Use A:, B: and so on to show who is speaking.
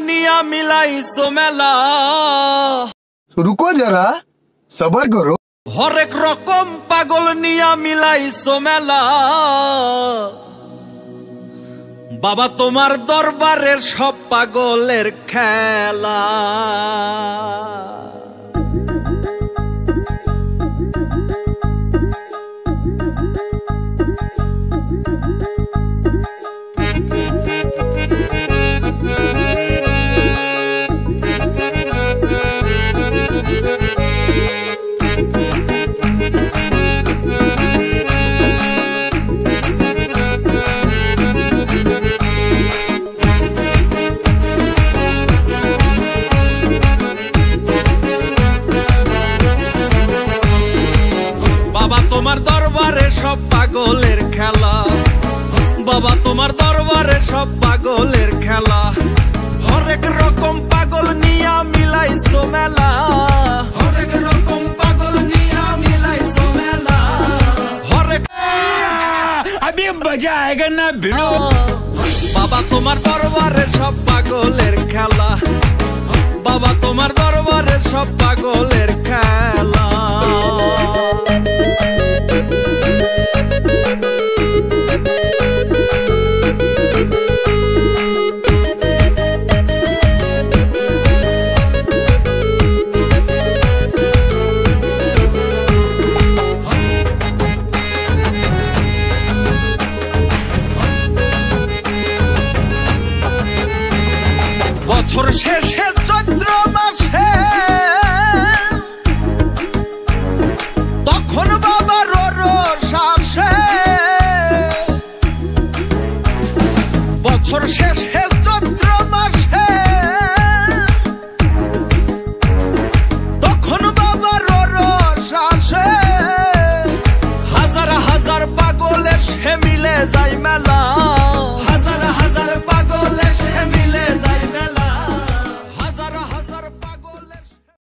A: নিয়া মিলাইছো মেলা।
B: रुको जरा सबर करो।
A: হরেক রকম পাগল নিয়া মিলাইছো মেলা। বাবা তোমার দরবারের সব পাগলের খেলা। বাবা তোমার দরবারে সব পাগলের খেলা। বাবা তোমার দরবারে সব পাগলের খেলা। হরেক রকম পাগল নিয়া মিলাইছো মেলা। হরেক রকম পাগল নিয়া মিলাইছো মেলা। হরেক
C: अभी मजा आएगा ना भिड़ो।
A: বাবা তোমার দরবারে সব পাগলের খেলা। বাবা তোমার দরবারে সব পাগলের খেলা। বছর শেষে চৈত্র মাসে তখন বাবার রোষ আসে। বছর শেষে চৈত্র মাসে তখন বাবার রোষ আসে। হাজার হাজার পাগলের সে মিলে যায় মেলা।